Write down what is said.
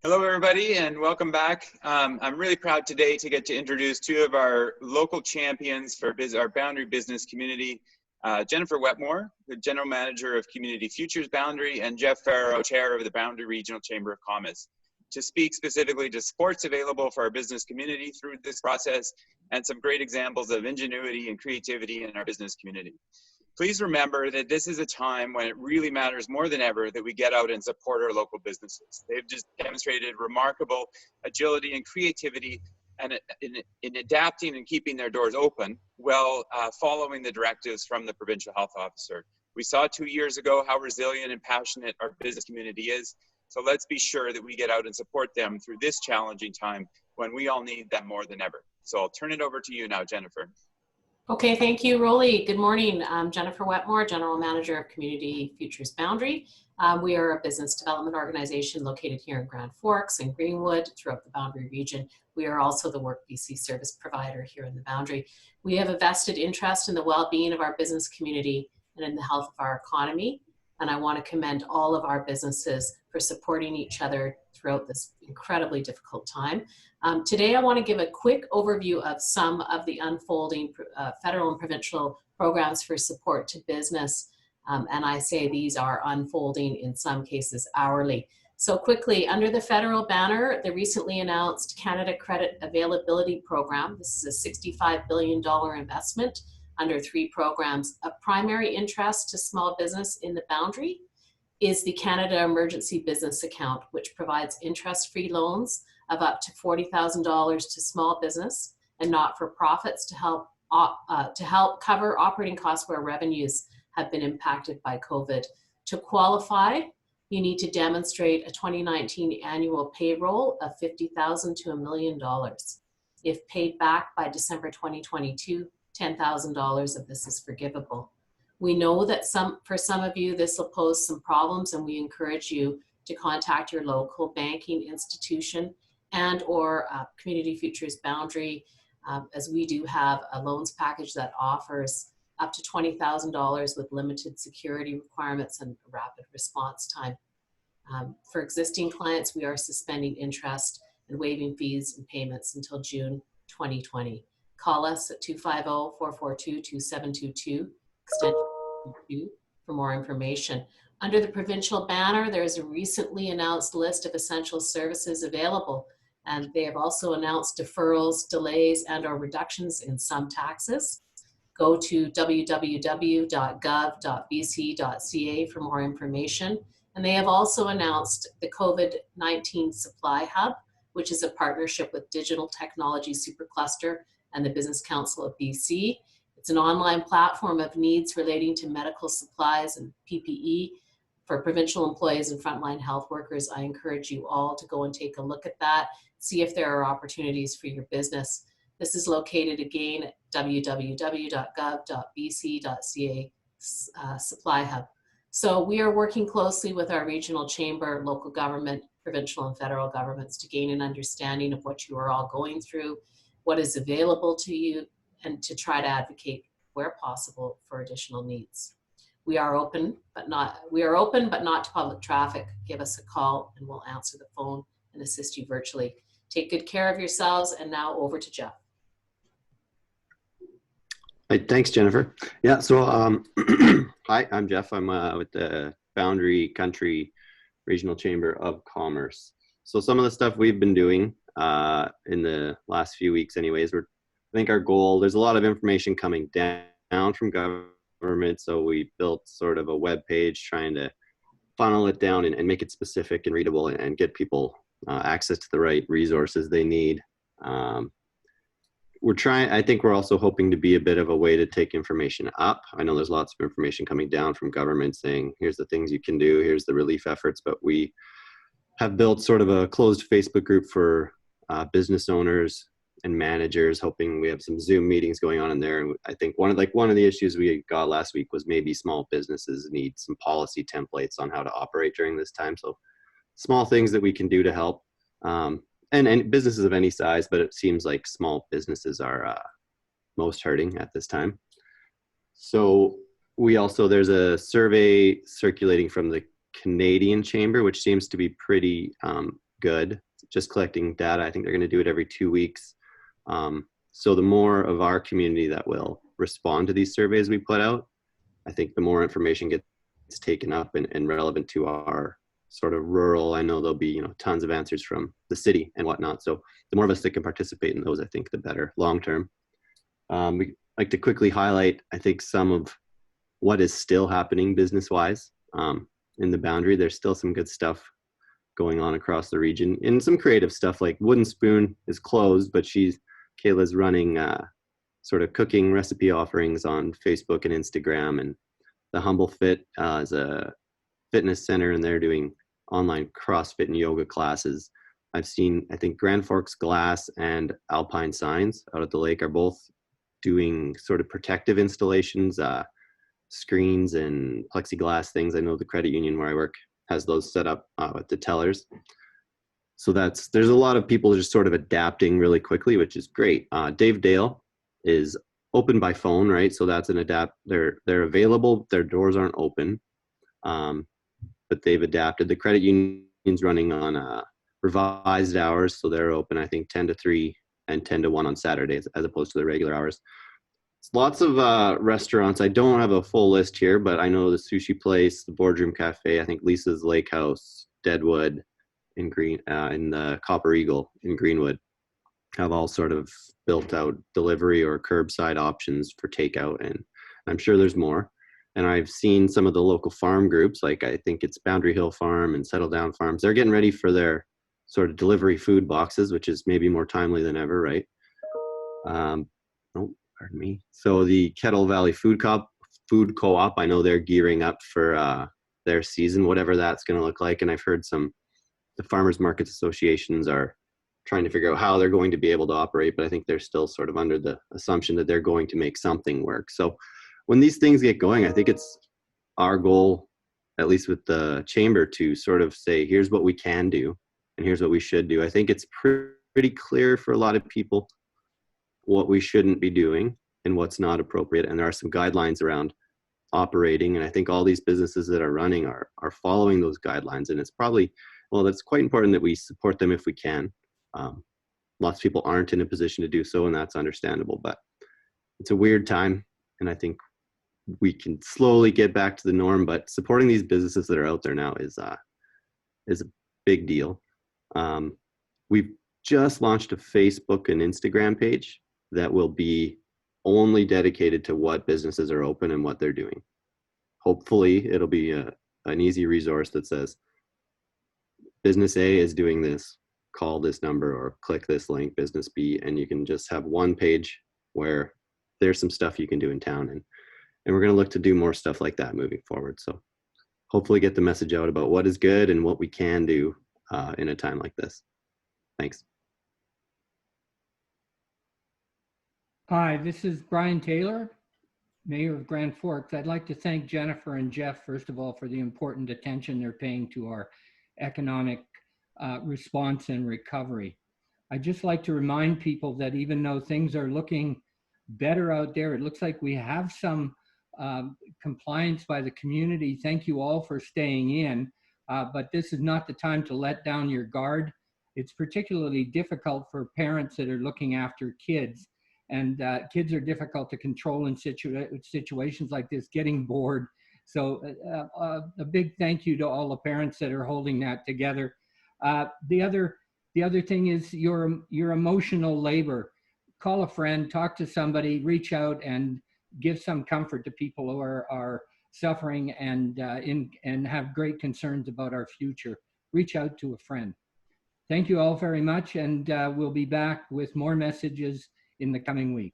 Hello, everybody, and welcome back. I'm really proud today to get to introduce two of our local champions for our Boundary business community, Jennifer Wetmore, the General Manager of Community Futures Boundary, and Jeff Fero, Chair of the Boundary Regional Chamber of Commerce, to speak specifically to supports available for our business community through this process and some great examples of ingenuity and creativity in our business community. Please remember that this is a time when it really matters more than ever that we get out and support our local businesses. They've just demonstrated remarkable agility and creativity and in adapting and keeping their doors open while following the directives from the provincial health officer. We saw 2 years ago how resilient and passionate our business community is. So let's be sure that we get out and support them through this challenging time when we all need them more than ever. So I'll turn it over to you now, Jennifer. Okay, thank you, Rolly. Good morning. I'm Jennifer Wetmore, General Manager of Community Futures Boundary. We are a business development organization located here in Grand Forks and Greenwood throughout the Boundary region. We are also the Work BC service provider here in the Boundary. We have a vested interest in the well-being of our business community and in the health of our economy. And I want to commend all of our businesses for supporting each other throughout this incredibly difficult time. Today, I want to give a quick overview of some of the unfolding federal and provincial programs for support to business. And I say these are unfolding in some cases hourly. So quickly, under the federal banner, the recently announced Canada Credit Availability Program, this is a $65 billion investment under 3 programs. Of primary interest to small business in the Boundary is the Canada Emergency Business Account, which provides interest-free loans of up to $40,000 to small business and not-for-profits to help cover operating costs where revenues have been impacted by COVID. To qualify, you need to demonstrate a 2019 annual payroll of $50,000 to $1 million. If paid back by December 2022, $10,000 of this is forgivable. We know that for some of you, this will pose some problems, and we encourage you to contact your local banking institution and or Community Futures Boundary, as we do have a loans package that offers up to $20,000 with limited security requirements and rapid response time. For existing clients, we are suspending interest and waiving fees and payments until June 2020. Call us at 250-442-2722, extension 2, for more information. Under the provincial banner, there is a recently announced list of essential services available, and they have also announced deferrals, delays, and or reductions in some taxes. Go to www.gov.bc.ca for more information. And they have also announced the COVID-19 Supply Hub, which is a partnership with Digital Technology Supercluster and the Business Council of BC. It's an online platform of needs relating to medical supplies and PPE for provincial employees and frontline health workers. I encourage you all to go and take a look at that, see if there are opportunities for your business. This is located again at www.gov.bc.ca Supply Hub. So we are working closely with our regional chamber, local government, provincial and federal governments to gain an understanding of what you are all going through, what is available to you, and to try to advocate where possible for additional needs. We are open, but not to public traffic. Give us a call and we'll answer the phone and assist you virtually. Take good care of yourselves, and now over to Jeff. Hey, thanks, Jennifer. Yeah, so hi, I'm Jeff. I'm with the Boundary Country Regional Chamber of Commerce. So some of the stuff we've been doing in the last few weeks anyways, I think our goal, there's a lot of information coming down from government, so we built sort of a web page trying to funnel it down and make it specific and readable and get people access to the right resources they need. I think we're also hoping to be a bit of a way to take information up. I know there's lots of information coming down from government saying, here's the things you can do, here's the relief efforts, but we have built sort of a closed Facebook group for business owners and managers, hoping we have some Zoom meetings going on in there. And I think one of the issues we got last week was maybe small businesses need some policy templates on how to operate during this time. So small things that we can do to help. And businesses of any size, but it seems like small businesses are most hurting at this time. So there's a survey circulating from the Canadian Chamber, which seems to be pretty good. Just collecting data. I think they're going to do it every 2 weeks. So the more of our community that will respond to these surveys we put out, I think the more information gets taken up and relevant to our sort of rural. I know there'll be, tons of answers from the city and whatnot. So the more of us that can participate in those, I think the better long term. We like to quickly highlight, I think, some of what is still happening business wise in the Boundary. There's still some good stuff going on across the region, and some creative stuff. Like Wooden Spoon is closed, but Kayla's running sort of cooking recipe offerings on Facebook and Instagram, and the Humble Fit is a fitness center, and they're doing online CrossFit and yoga classes. I've seen, I think Grand Forks Glass and Alpine Signs out at the lake are both doing sort of protective installations, screens and plexiglass things. I know the credit union where I work has those set up at the tellers. So there's a lot of people just sort of adapting really quickly, which is great. Dave Dale is open by phone, right? So that's an adapt. They're available. Their doors aren't open, but they've adapted. The credit union's running on revised hours, so they're open, I think, 10 to 3 and 10 to 1 on Saturdays, as opposed to the regular hours. Lots of restaurants. I don't have a full list here, but I know the Sushi Place, the Boardroom Cafe, I think Lisa's Lake House, Deadwood, in the Copper Eagle in Greenwood have all sort of built out delivery or curbside options for takeout, and I'm sure there's more. And I've seen some of the local farm groups, like I think it's Boundary Hill Farm and Settle Down Farms. They're getting ready for their sort of delivery food boxes, which is maybe more timely than ever, right? Pardon me. So the Kettle Valley Food Co-op, I know they're gearing up for their season, whatever that's going to look like. And I've heard the farmers markets associations are trying to figure out how they're going to be able to operate, but I think they're still sort of under the assumption that they're going to make something work. So when these things get going, I think it's our goal, at least with the chamber, to sort of say, here's what we can do and here's what we should do. I think it's pretty clear for a lot of people what we shouldn't be doing and what's not appropriate. And there are some guidelines around operating. And I think all these businesses that are running are following those guidelines. And it's probably, that's quite important that we support them if we can. Lots of people aren't in a position to do so, and that's understandable, but it's a weird time. And I think we can slowly get back to the norm, but supporting these businesses that are out there now is a big deal. We've just launched a Facebook and Instagram page that will be only dedicated to what businesses are open and what they're doing. Hopefully it'll be an easy resource that says business A is doing this, call this number or click this link, business B, and you can just have one page where there's some stuff you can do in town. And we're going to look to do more stuff like that moving forward. So hopefully get the message out about what is good and what we can do in a time like this. Thanks. Hi, this is Brian Taylor, Mayor of Grand Forks. I'd like to thank Jennifer and Jeff, first of all, for the important attention they're paying to our economic response and recovery. I'd just like to remind people that even though things are looking better out there, it looks like we have some compliance by the community. Thank you all for staying in, but this is not the time to let down your guard. It's particularly difficult for parents that are looking after kids, and kids are difficult to control in situations like this, getting bored. So a big thank you to all the parents that are holding that together. The other thing is your emotional labor. Call a friend, talk to somebody, reach out and give some comfort to people who are suffering and have great concerns about our future. Reach out to a friend. Thank you all very much, and we'll be back with more messages in the coming week.